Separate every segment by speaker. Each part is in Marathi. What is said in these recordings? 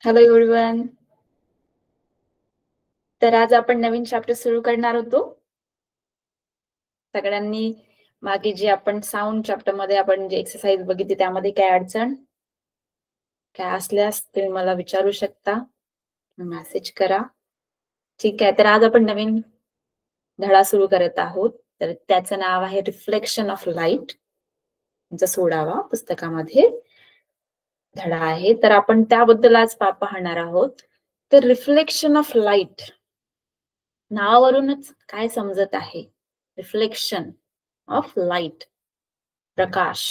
Speaker 1: Hello everyone. तर आज आपण नवीन चॅप्टर सुरू करणार होतो. सगळ्यांनी मागे जे आपण साऊंड चॅप्टर मध्ये आपण जे एक्सरसाइज बघितली त्यामध्ये काय अडचण काय असल्यास तुम्ही मला विचारू शकता, मेसेज करा. ठीक आहे, तर आज आपण नवीन धडा सुरू करत आहोत. तर त्याचं नाव आहे रिफ्लेक्शन ऑफ लाईट. तुमचा 16वा पुस्तकामध्ये धडा आहे. तर आपण त्याबद्दल आज पाहणार आहोत. तर रिफ्लेक्शन ऑफ लाईट नावावरूनच काय समजत आहे? रिफ्लेक्शन ऑफ लाईट, प्रकाश.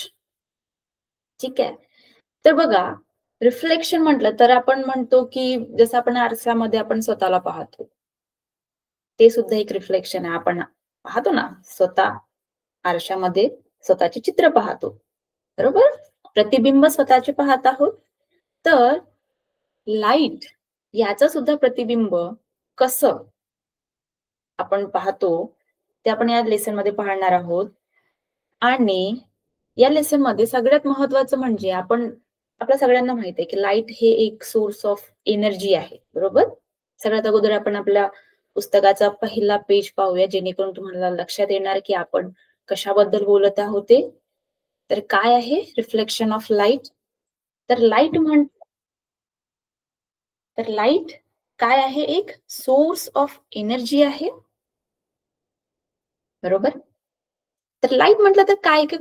Speaker 1: ठीक आहे, तर बघा, रिफ्लेक्शन म्हटलं तर आपण म्हणतो की जसं आपण आरशामध्ये आपण स्वतःला पाहतो, ते सुद्धा एक रिफ्लेक्शन आहे. आपण पाहतो ना स्वतः आरशामध्ये, स्वतःचे चित्र पाहतो, बरोबर? प्रतिबिंब स्वतःचे पाहत आहोत. तर लाईट याचं सुद्धा प्रतिबिंब कसं आपण पाहतो ते आपण या लेसन मध्ये पाहणार आहोत. आणि या लेसन मध्ये सगळ्यात महत्वाचं म्हणजे आपल्या सगळ्यांना माहिती आहे की लाईट हे एक सोर्स ऑफ एनर्जी आहे, बरोबर? सगळ्यात अगोदर आपण आपल्या पुस्तकाचा पहिला पेज पाहूया, जेणेकरून तुम्हाला लक्षात येणार की आपण कशाबद्दल बोलत आहोत ते. तर काय आहे रिफ्लेक्शन ऑफ लाईट? तर लाईट काय आहे? एक सोर्स ऑफ एनर्जी आहे, बरोबर? तर लाईट म्हटलं तर काय की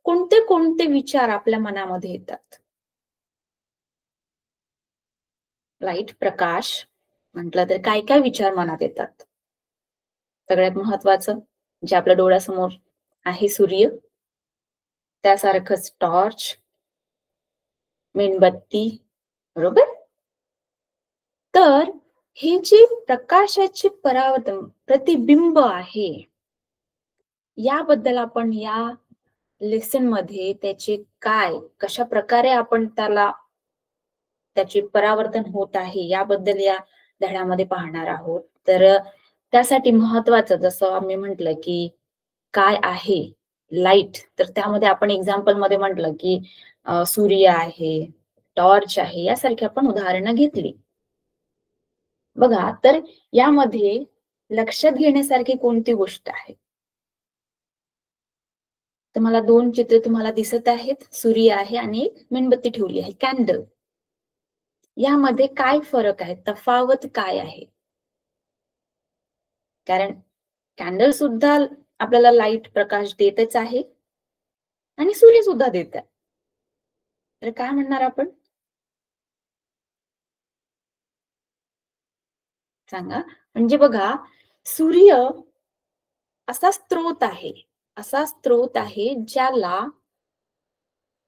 Speaker 1: कोणते कोणते विचार आपल्या मनामध्ये येतात? लाईट, प्रकाश म्हटलं तर काय काय विचार मनात येतात? सगळ्यात महत्वाचं जे आपल्या डोळ्यासमोर आहे, सूर्य, त्यासारखंच टॉर्च, मेणबत्ती, बरोबर? तर हे जे प्रकाशाचे परावर्तन, प्रतिबिंब आहे, याबद्दल आपण या लेसन मध्ये त्याचे काय, कशा प्रकारे आपण त्याचे परावर्तन होत आहे याबद्दल या धड्यामध्ये पाहणार आहोत. तर त्यासाठी महत्वाचं, जसं आम्ही म्हटलं की काय आहे लाईट, तर त्यामध्ये आपण एक्झाम्पल मध्ये म्हटलं की सूर्य आहे, टॉर्च आहे, यासारखी आपण उदाहरणं घेतली. बघा, तर यामध्ये लक्षात घेण्यासारखी कोणती गोष्ट आहे? तर मला दोन चित्र तुम्हाला दिसत आहेत, सूर्य आहे आणि एक मेणबत्ती ठेवली आहे, कॅन्डल. यामध्ये काय फरक आहे, तफावत काय आहे? कारण कॅन्डल सुद्धा आपल्याला लाईट, प्रकाश देतच आहे आणि सूर्य सुद्धा देत आहे. तर काय म्हणणार आपण? सांगा. म्हणजे बघा, सूर्य असा स्त्रोत आहे ज्याला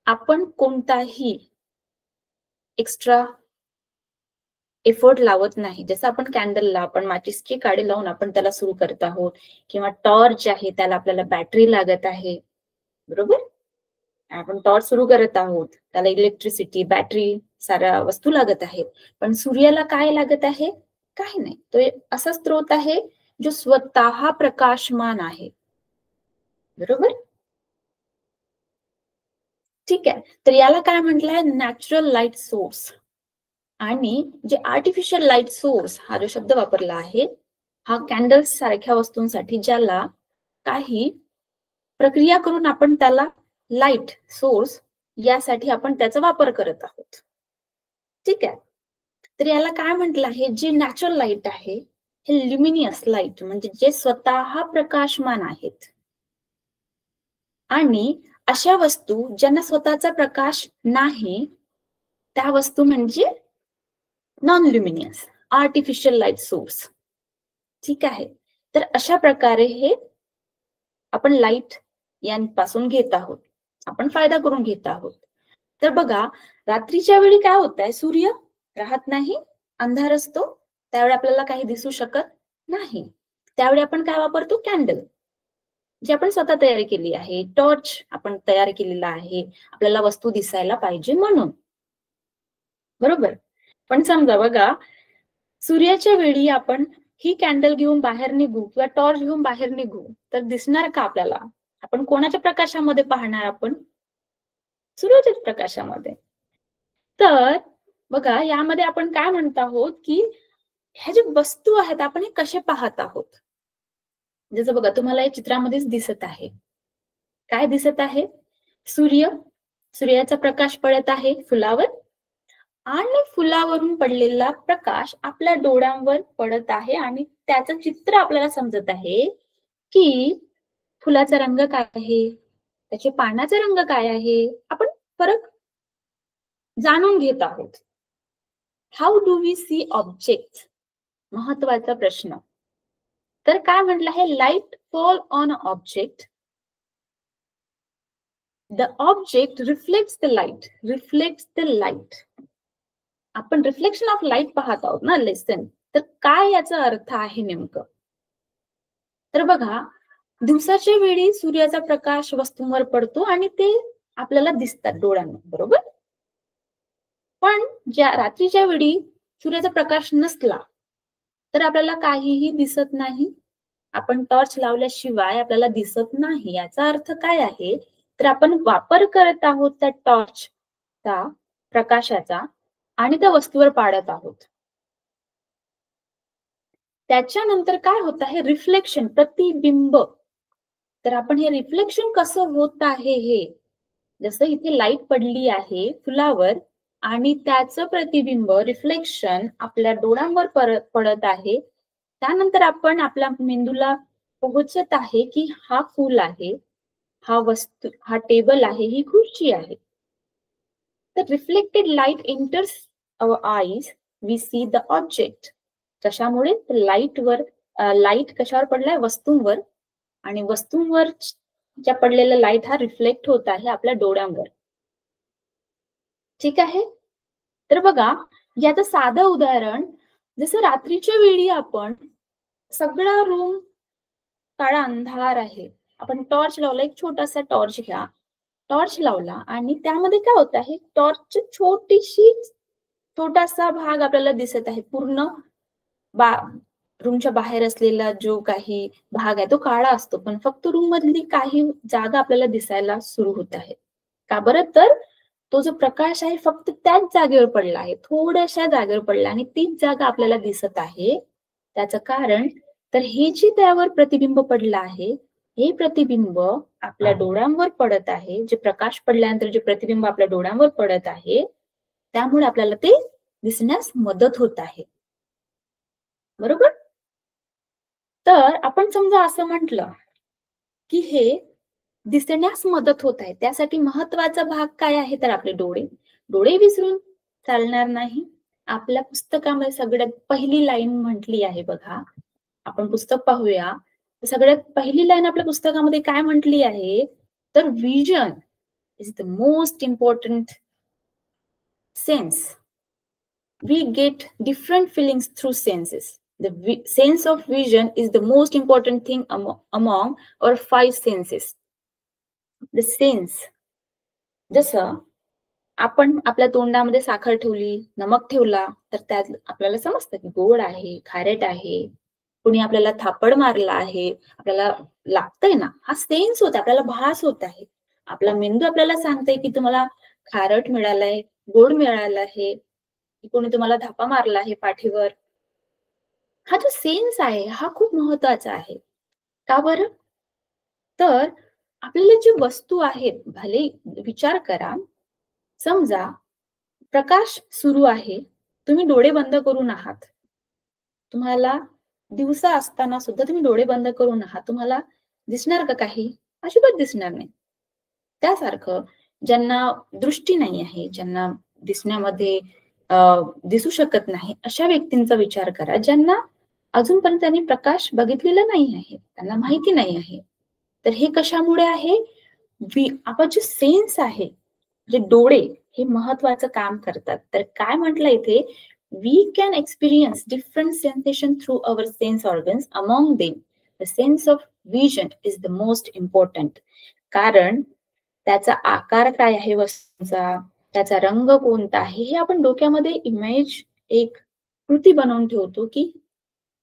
Speaker 1: आपण कोणताही एक्स्ट्रा एफर्ट लावत नाही. जसं आपण कॅन्डलला आपण माचिसची काडी लावून आपण त्याला सुरू करत आहोत, किंवा टॉर्च आहे त्याला आपल्याला बॅटरी लागत आहे, बरोबर? आपण टॉर्च सुरू करत आहोत, त्याला इलेक्ट्रिसिटी, बॅटरी, साऱ्या वस्तू लागत आहेत. पण सूर्याला काय लागत आहे? काही नाही. तो एक असा स्त्रोत आहे जो स्वतः प्रकाशमान आहे, बरोबर? ठीक आहे, तर याला काय म्हटलंय? Natural light source. आणि जे आर्टिफिशियल लाईट सोर्स हा जो शब्द वापरला आहे, हा कॅन्डल्स सारख्या वस्तूंसाठी ज्याला काही प्रक्रिया करून आपण त्याला लाईट सोर्स यासाठी आपण त्याचा वापर करत आहोत. ठीक आहे, तर याला काय म्हटलं आहे? जे नॅचरल लाईट आहे हे ल्युमिनियस लाईट, म्हणजे जे स्वतः प्रकाशमान आहेत. आणि अशा वस्तू ज्यांना स्वतःचा प्रकाश नाही, त्या वस्तू म्हणजे नॉन ल्युमिनियस, आर्टिफिशियल लाईट सोर्स. ठीक आहे, तर अशा प्रकारे हे आपण लाईट यांपासून घेत आहोत, आपण फायदा करून घेत आहोत. तर बघा, रात्रीच्या वेळी काय होत आहे? सूर्य राहत नाही, अंधार असतो, त्यावेळी आपल्याला काही दिसू शकत नाही. त्यावेळी आपण काय वापरतो? कॅन्डल, जी आपण स्वतः तयार केली आहे. टॉर्च आपण तयार केलेला आहे, आपल्याला वस्तू दिसायला पाहिजे म्हणून, बरोबर? पण समजा बघा, सूर्याच्या वेळी आपण ही कॅन्डल घेऊन बाहेर निघू किंवा टॉर्च घेऊन बाहेर निघू, तर दिसणार का आपल्याला? आपण कोणाच्या प्रकाशामध्ये पाहणार? आपण सूर्याच्याच प्रकाशामध्ये. तर बघा यामध्ये आपण काय म्हणत आहोत की ह्या ज्या वस्तू आहेत आपण हे कसे पाहत आहोत. जसं बघा तुम्हाला या चित्रामध्येच दिसत आहे. काय दिसत आहे? सूर्याचा प्रकाश पडत आहे फुलावर आणि फुलावरून पडलेला प्रकाश आपल्या डोळ्यांवर पडत आहे आणि त्याचं चित्र आपल्याला समजत आहे की फुलाचा रंग काय आहे, त्याच्या पानाचा रंग काय आहे, आपण फरक जाणून घेत आहोत. How do we see object, महत्वाचा प्रश्न. तर काय म्हटलं आहे, light fall on object, the object reflects the light. आपण रिफ्लेक्शन ऑफ लाईट पाहत आहोत ना लेसन. तर काय याचा अर्थ आहे नेमकं? तर बघा दिवसाच्या वेळी सूर्याचा प्रकाश वस्तूंवर पडतो आणि ते आपल्याला दिसतात डोळ्यांना, बरोबर. पण ज्या रात्रीच्या वेळी सूर्याचा प्रकाश नसला तर आपल्याला काहीही दिसत नाही. आपण टॉर्च लावल्याशिवाय आपल्याला दिसत नाही. याचा अर्थ काय आहे, तर आपण वापर करत आहोत त्या टॉर्चचा, प्रकाशाचा, आणि त्या वस्तूवर पाडत आहोत. त्याच्यानंतर काय होत आहे, रिफ्लेक्शन, प्रतिबिंब. तर आपण हे रिफ्लेक्शन कसं होत आहे, हे जसं इथे लाईट पडली आहे फुलावर आणि त्याचं प्रतिबिंब, रिफ्लेक्शन आपल्या डोळ्यांवर पडत आहे. त्यानंतर आपण आपल्या मेंदूला पोहोचत आहे की हा फूल आहे, हा वस्तू, हा टेबल आहे, ही खुर्ची आहे. तर reflected light enters our eyes, we see the object. कशामुळे? लाईट कशावर पडलाय? वस्तूंवर, आणि वस्तूंवर ज्या पडलेला लाईट हा रिफ्लेक्ट होत आहे आपल्या डोळ्यांवर. ठीक आहे. तर बघा याचं साधं उदाहरण, जसं रात्रीच्या वेळी आपण सगळा रूम काळा अंधार आहे, आपण टॉर्च लावला, एक छोटासा टॉर्च घ्या, टॉर्च लावला आणि त्यामध्ये काय होत आहे, टॉर्चची छोटासा भाग आपल्याला दिसत आहे. पूर्ण रूमच्या बाहेर असलेला जो काही भाग आहे तो काळा असतो, पण फक्त रूम मधली काही जागा आपल्याला दिसायला सुरू होत आहे. का बरं? तर तो जो प्रकाश आहे फक्त त्याच जागेवर पडला आहे, थोड्याशा जागेवर पडला आणि तीच जागा आपल्याला दिसत आहे. त्याचं कारण, तर हे जे त्यावर प्रतिबिंब पडलं आहे, हे प्रतिबिंब आपल्या डोळ्यांवर पडत आहे. जे प्रकाश पडल्यानंतर जे प्रतिबिंब आपल्या डोळ्यांवर पडत आहे, त्यामुळे आपल्याला ते दिसण्यास मदत होत आहे, बरोबर. तर आपण समजा असं म्हटलं की हे दिसण्यास मदत होत आहे, त्यासाठी महत्वाचा भाग काय आहे, तर आपले डोळे विसरून चालणार नाही. आपल्या पुस्तकामध्ये सगळ्यात पहिली लाईन म्हटली आहे बघा, आपण पुस्तक पाहूया. सगळ्यात पहिली लाईन आपल्या पुस्तकामध्ये काय म्हटली आहे, तर vision is the most important sense. We get different feelings through senses. The sense of vision is the most important thing among our 5 senses. The sense, जसं आपण आपल्या तोंडामध्ये साखर ठेवली, नमक ठेवला, तर त्यात आपल्याला समजतं की गोड आहे, खारट आहे. कुणी आपल्याला थापड मारला आहे, आपल्याला लागतंय ना, हा सेन्स होता, आपल्याला भास होत आहे. आपला मेंदू आपल्याला सांगतोय की तुम्हाला खारट मिळालंय, गोड मिळालं आहे, कोणी तुम्हाला धापा मारला आहे पाठीवर. हा जो सेन्स आहे हा खूप महत्वाचा आहे. का बरं? तर आपल्याला जी वस्तू आहेत, भले विचार करा, समजा प्रकाश सुरू आहे, तुम्ही डोळे बंद करून आहात, तुम्हाला दिवसा असताना सुद्धा तुम्ही डोळे बंद करून आहात, तुम्हाला दिसणार का काही? अजिबात दिसणार नाही. त्यासारखं ज्यांना दृष्टी नाही आहे, ज्यांना दिसण्यामध्ये दिसू शकत नाही, अशा व्यक्तींचा विचार करा, ज्यांना अजूनपर्यंत त्यांनी प्रकाश बघितलेला नाही आहे, त्यांना माहिती नाही आहे. तर हे कशामुळे आहे? आपण जे सेन्स आहे, जे डोळे, हे महत्वाचं काम करतात. तर काय म्हटलं इथे, we can experience different sensation through our sense organs, among them the sense of vision is the most important. कारण त्याचा आकार काय आहे वस्तूचा, त्याचा रंग कोणता आहे, हे आपण डोक्यामध्ये इमेज, एक कृती बनवून ठेवतो. की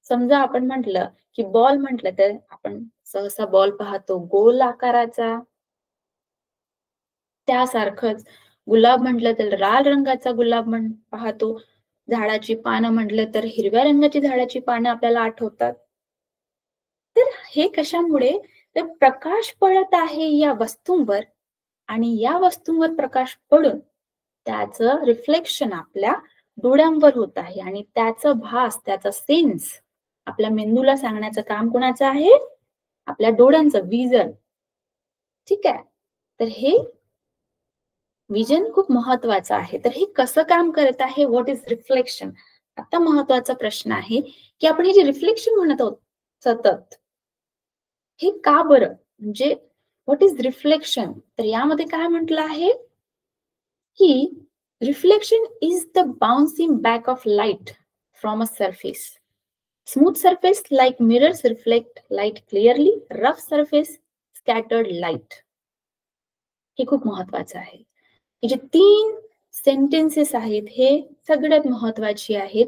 Speaker 1: समजा आपण म्हटलं की बॉल म्हटलं, तर आपण सहसा बॉल पाहतो गोल आकाराचा. त्यासारखंच गुलाब म्हटलं तर लाल रंगाचा गुलाब पाहतो, झाडाची पानं म्हटलं तर हिरव्या रंगाची झाडाची पानं आपल्याला आठवतात. तर हे कशामुळे, तर प्रकाश पडत आहे या वस्तूंवर आणि या वस्तूंवर प्रकाश पडून त्याचं रिफ्लेक्शन आपल्या डोळ्यांवर होत आहे आणि त्याचा भास, त्याचा सेन्स आपल्या मेंदूला सांगण्याचं काम कोणाचं आहे, आपल्या डोळ्यांचं विजन. ठीक आहे. तर हे विजन खूप महत्वाचं आहे. तर हे कसं काम करत आहे, व्हॉट इज रिफ्लेक्शन. आता महत्वाचा प्रश्न आहे की आपण हे जे रिफ्लेक्शन म्हणत आहोत सतत, हे का बरं, म्हणजे व्हॉट इज रिफ्लेक्शन. तर यामध्ये काय म्हटलं आहे की reflection is the bouncing back of light from a surface. Smooth surface like mirrors reflect light clearly, rough surface scattered light. हे खूप महत्वाचं आहे. हे जे 3 सेंटेन्सेस आहेत हे सगळ्यात महत्वाची आहेत.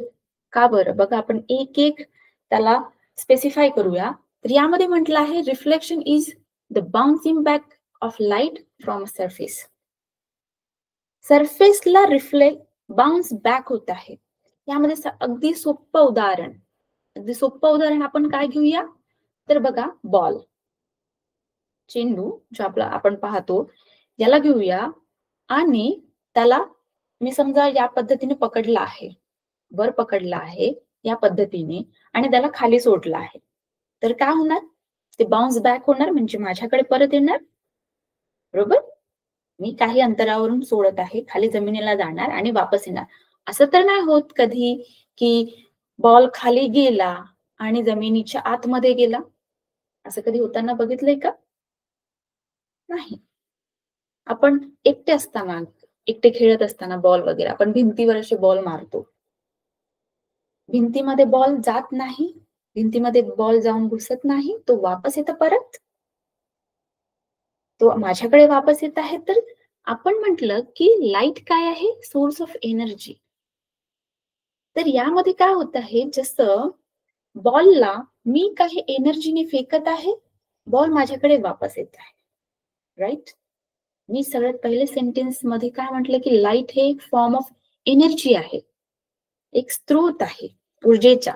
Speaker 1: का बरं, बघा आपण एक एक त्याला स्पेसिफाय करूया. तर यामध्ये म्हटलं आहे reflection is the bouncing back of light from a surface. सरफेसला रिफ्लेक्ट बाउन्स बॅक होत आहे. यामध्ये अगदी सोपं उदाहरण आपण काय घेऊया, तर बघा बॉल, चेंडू जो आपला आपण पाहतो याला घेऊया आणि त्याला मी समजा या पद्धतीने पकडला आहे, वर पकडला आहे या पद्धतीने आणि त्याला खाली सोडला आहे, तर काय होणार, ते बाउन्स बॅक होणार, म्हणजे माझ्याकडे परत येणार. बरोबर, मी काही अंतरावरून सोडत आहे, खाली जमिनीला जाणार आणि वापस येणार. असं तर नाही होत कधी की बॉल खाली गेला आणि जमिनीच्या आतमध्ये गेला, असं कधी होताना बघितलंय का? नाही. आपण एकटे खेळत असताना बॉल वगैरे आपण भिंतीवर असे बॉल मारतो, भिंतीमध्ये बॉल जात नाही, भिंतीमध्ये बॉल जाऊन घुसत नाही, तो वापस येतो परत, तो माझ्याकडे वापस येत आहे. तर आपण म्हटलं की लाईट काय आहे, सोर्स ऑफ एनर्जी. तर यामध्ये काय होत आहे, जसं बॉलला मी काही एनर्जीने फेकत आहे, बॉल माझ्याकडे वापस येत आहे. राईट. मी सगळ्यात पहिले सेंटेन्स मध्ये काय म्हटलं की लाईट हे एक फॉर्म ऑफ एनर्जी आहे, एक स्रोत आहे ऊर्जेचा.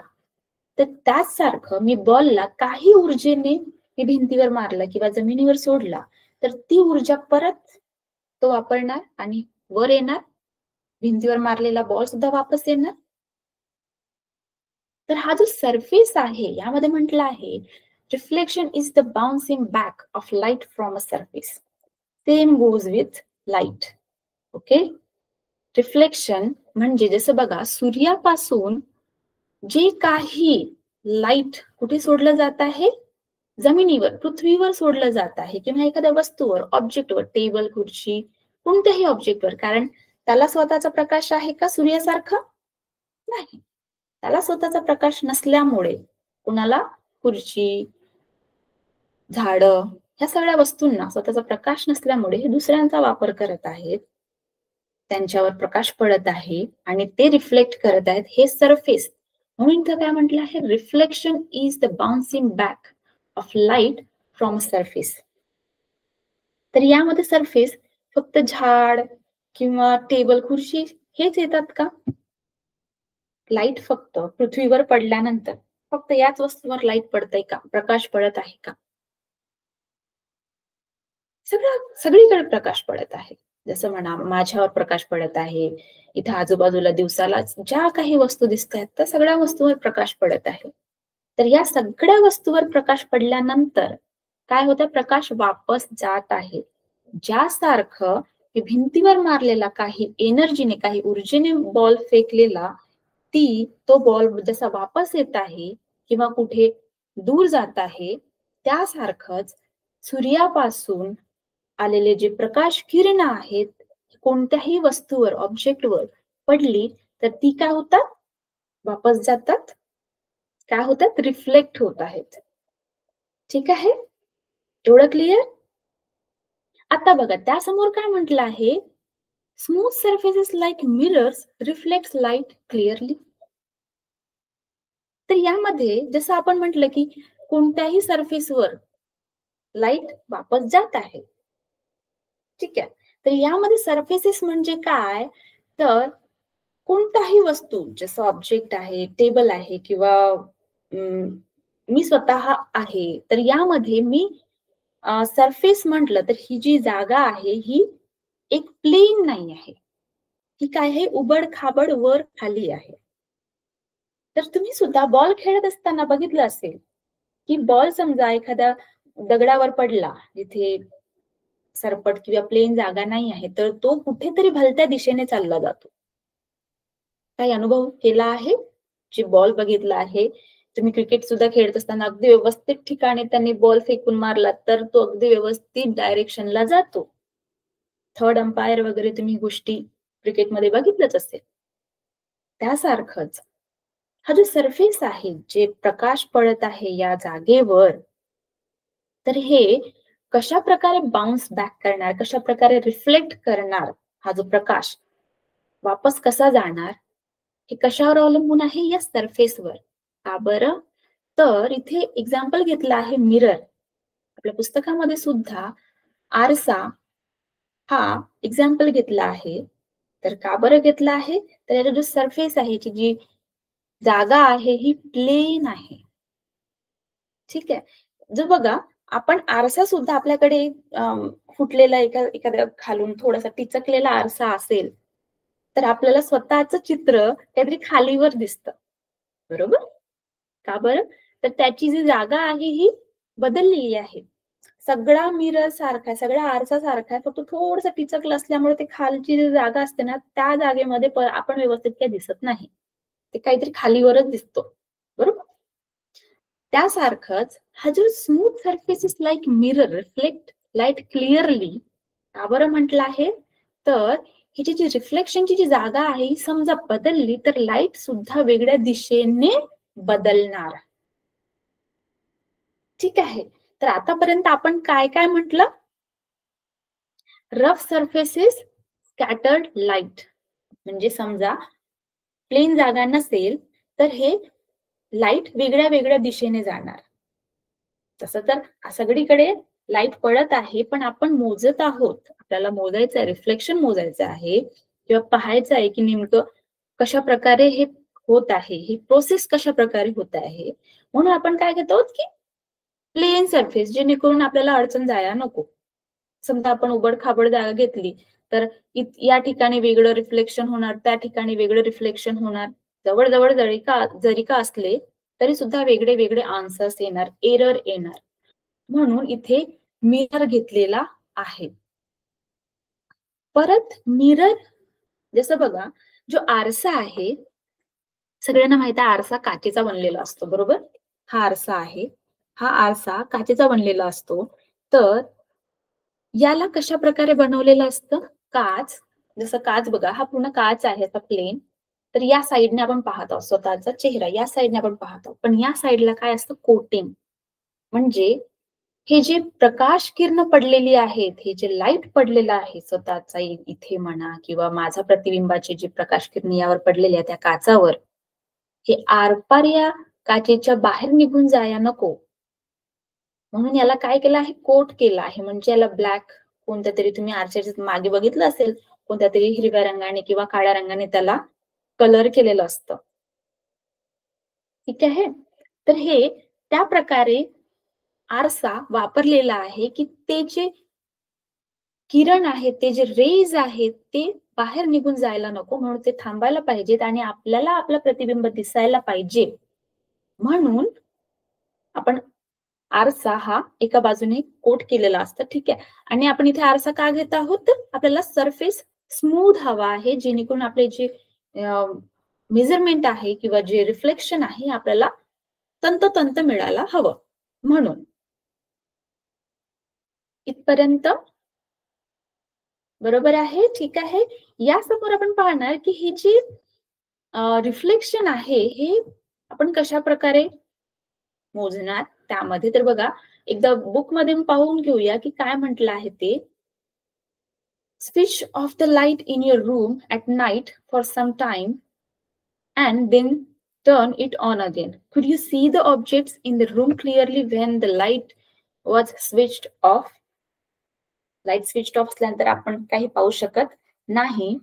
Speaker 1: तर त्याच सारखं मी बॉलला काही ऊर्जेने मी भिंतीवर मारला किंवा जमिनीवर सोडला, तर ती ऊर्जा परत तो वापरणार आणि वर येणार, भिंतीवर मारलेला बॉल सुद्धा वापस येणार. तर हा जो सरफेस आहे यामध्ये म्हटलं आहे reflection is the bouncing back of light from a surface. Same goes with light. Okay. Reflection म्हणजे जसं बघा सूर्यापासून जे काही लाईट कुठे सोडलं जात आहे, जमिनीवर, पृथ्वीवर सोडलं जात आहे किंवा एखाद्या वस्तूवर, ऑब्जेक्टवर, टेबल, खुर्ची, कोणत्याही ऑब्जेक्टवर. कारण त्याला स्वतःचा प्रकाश आहे का सूर्यासारखा? नाही. त्याला स्वतःचा प्रकाश नसल्यामुळे कुणाला, खुर्ची, झाडं, ह्या सगळ्या वस्तूंना स्वतःचा प्रकाश नसल्यामुळे हे दुसऱ्यांचा वापर करत आहेत, त्यांच्यावर प्रकाश पडत आहे आणि ते रिफ्लेक्ट करत आहेत, हे सरफेस. म्हणून इथं काय म्हटलं आहे, reflection is the bouncing back of light from a surface. तर यामध्ये सरफेस फक्त झाड किंवा टेबल, खुर्ची हेच येतात का? लाईट फक्त पृथ्वीवर पडल्यानंतर फक्त याच वस्तूवर लाईट पडतंय का, प्रकाश पडत आहे का? सगळीकडे प्रकाश पडत आहे. जसं म्हणा माझ्यावर प्रकाश पडत आहे, इथे आजूबाजूला दिवसाला ज्या काही वस्तू दिसत आहेत त्या सगळ्या वस्तूवर प्रकाश पडत आहे. तर या सगळ्या वस्तूवर प्रकाश पडल्यानंतर काय होतं, प्रकाश वापस जात आहे. ज्यासारखं भिंतीवर मारलेला काही एनर्जीने, काही ऊर्जेने बॉल फेकलेला, तो बॉल जसा वापस येत आहे किंवा कुठे दूर जात आहे, त्यासारखंच सूर्यापासून आलेले जे प्रकाश किरण आहेत, कोणत्याही वस्तूवर, ऑब्जेक्टवर पडली तर ती काय होतात, वापस जातात, काय होतात, रिफ्लेक्ट होत आहेत. ठीक आहे, एवढं क्लिअर? आता बघा त्यासमोर काय म्हटलं आहे, smooth surfaces like mirrors reflect light clearly. तर यामध्ये जसं आपण म्हटलं की कोणत्याही सरफेसवर लाईट वापस जात आहे. ठीक आहे. तर यामध्ये सरफेसेस म्हणजे काय, तर कोणताही वस्तू जसं ऑब्जेक्ट आहे, टेबल आहे किंवा मी स्वतः आहे, तर यामध्ये मी सरफेस म्हटलं तर ही जी जागा आहे ही एक प्लेन नाही आहे, ही काय आहे, उबड खाबड वर खाली आहे. तर तुम्ही सुद्धा बॉल खेळत असताना बघितलं असेल की बॉल समजा एखाद्या दगडावर पडला जिथे सरपट किंवा प्लेन जागा नाही आहे, तर तो कुठेतरी भलत्या दिशेने चालला जातो. काही अनुभव केला आहे? जे बॉल बघितला आहे, तुम्ही क्रिकेट सुद्धा खेळत असताना अगदी व्यवस्थित ठिकाणी त्यांनी बॉल फेकून मारला तर तो अगदी व्यवस्थित डायरेक्शनला जातो. थर्ड अंपायर वगैरे तुम्ही गोष्टी क्रिकेटमध्ये बघितलंच असेल. त्यासारखंच हा जो सरफेस आहे, जे प्रकाश पडत आहे या जागेवर, तर हे कशा प्रकारे बाउन्स बॅक करणार, कशा प्रकारे रिफ्लेक्ट करणार, हा जो प्रकाश वापस कसा जाणार, हे कशावर अवलंबून आहे, या सरफेसवर. का बरं? तर इथे एक्झाम्पल घेतलं आहे मिरर. आपल्या पुस्तकामध्ये सुद्धा आरसा हा एक्झाम्पल घेतला आहे. तर का बरं घेतला आहे, तर याचा जो सरफेस आहे, जी जागा आहे ही प्लेन आहे. ठीक आहे. जो बघा आपण आरसा सुद्धा आपल्याकडे फुटलेला एखाद्या खालून थोडासा टिचकलेला आरसा असेल, तर आपल्याला स्वतःच चित्र काहीतरी खालीवर दिसतं. बरोबर? का बरं? तर त्याची जी जागा आहे ही बदललेली आहे. सगळा मिरर सारखा आहे, सगळा आरसा सारखा आहे, फक्त थोडंसं टिचकलं असल्यामुळे ते खालची जी जागा असते ना, त्या जागेमध्ये आपण व्यवस्थित काही दिसत नाही. ते काहीतरी खालीवरच दिसतो. बरोबर? त्यासारखंच हा जो smooth surface is like mirror reflect light clearly. का बरं म्हटलं आहे, तर हिची जी रिफ्लेक्शनची जी जागा आहे ही समजा बदलली तर लाईट सुद्धा वेगळ्या दिशेने बदलणार. ठीक आहे. तर आतापर्यंत आपण काय काय म्हटलं? रफ सरफेसेस स्कॅटर्ड लाईट, म्हणजे समजा प्लेन जागा नसेल तर हे लाईट वेगळ्या वेगळ्या दिशेने जाणार. तसं तर सगळीकडे लाईट पडत आहे, पण आपण मोजत आहोत, आपल्याला मोजायचं आहे, रिफ्लेक्शन मोजायचं आहे किंवा पाहायचं आहे की नेमकं कशा प्रकारे हे होत आहे, ही प्रोसेस कशा प्रकारे होत आहे. म्हणून आपण काय घेतो की प्लेन सरफेस, जेणेकरून आपल्याला अडचण जायला नको. समजा आपण उबड खाबड जागा घेतली तर या ठिकाणी वेगळं रिफ्लेक्शन होणार, त्या ठिकाणी वेगळं रिफ्लेक्शन होणार. जवळ जरी का असले तरी सुद्धा वेगळे वेगळे आन्सर्स येणार, एरर येणार. म्हणून इथे मिरर घेतलेला आहे. परत मिरर जसं बघा, जो आरसा आहे, सगळ्यांना माहिती आहे आरसा काचेचा बनलेला असतो. बरोबर? हा आरसा आहे, हा आरसा काचेचा बनलेला असतो. तर याला कशा प्रकारे बनवलेलं असतं? काच, जसं काच बघा, हा पूर्ण काच आहे असा प्लेन. तर या साइडने आपण पाहत आहोत स्वतःचा चेहरा, या साइडने आपण पाहतो, पण या साइडला काय असतं? कोटिंग. म्हणजे हे जे प्रकाश किरण पडलेली आहेत, हे जे लाईट पडलेलं आहे स्वतःचा इथे म्हणा किंवा माझा प्रतिबिंबाचे जे प्रकाश किरण यावर पडलेले आहे त्या काचावर, हे आरपार या काचेच्या बाहेर निघून जाया नको म्हणून याला काय केलं आहे? कोट केला आहे. म्हणजे याला ब्लॅक, कोणत्या तरी तुम्ही आरशाच्या मागे बघितलं असेल, कोणत्या तरी हिरव्या रंगाने किंवा काळ्या रंगाने त्याला कलर केलेलं असतं. ठीक आहे. तर हे त्या प्रकारे आरसा वापरलेला आहे की ते जे किरण आहेत, ते जे रेज आहेत, ते बाहेर निघून जायला नको, म्हणून ते थांबायला पाहिजेत आणि आपल्याला आपलं प्रतिबिंब दिसायला पाहिजे. म्हणून आपण आरसा हा एका बाजूने कोट केलेला असतं. ठीक आहे. आणि आपण इथे आरसा का घेत आहोत? तर आपल्याला सरफेस स्मूथ हवा आहे, जेणेकरून आपले जे मेजरमेंट आहे किंवा जे रिफ्लेक्शन आहे आपल्याला तंतोतंत मिळायला हवं. म्हणून इथपर्यंत बरोबर आहे? ठीक आहे. यासमोर आपण पाहणार की ही जी रिफ्लेक्शन आहे हे आपण कशा प्रकारे मोजणार. त्यामध्ये तर बघा, एकदा बुक मध्ये पाहून घेऊया की काय म्हटलं आहे ते. Switch off the light in your room at night for some time and then turn it on again. Could you see the objects in the room clearly when the light was switched off? Light switch off असल्यानंतर आपण काही पाहू शकत नाही.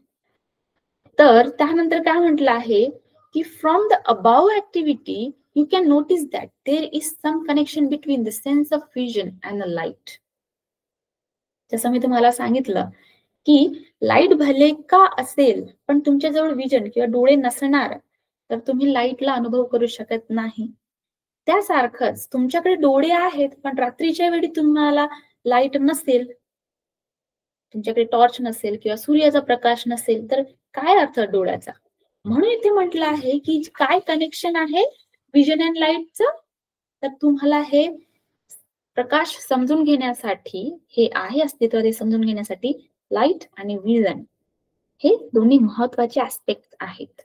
Speaker 1: तर त्यानंतर काय म्हटलं आहे की from the above activity you can notice that there is some connection between the sense of vision and the light. जसं मी तुम्हाला सांगितलं की लाईट भले का असेल पण तुमच्याजवळ विजन किंवा डोळे नसणार तर तुम्ही लाईटला अनुभव करू शकत नाही. त्यासारखंच तुमच्याकडे डोळे आहेत पण रात्रीच्या वेळी तुम्हाला लाईट नसेल, तुमच्याकडे टॉर्च नसेल किंवा सूर्याचा प्रकाश नसेल तर काय अर्थ डोळ्याचा. म्हणून इथे म्हटलं आहे की काय कनेक्शन आहे विजन अँड लाईटचं. तर तुम्हाला हे प्रकाश समजून घेण्यासाठी हे आहे अस्तित्व ते समजून घेण्यासाठी लाईट आणि विजन हे दोन्ही महत्वाचे ऍस्पेक्ट आहेत.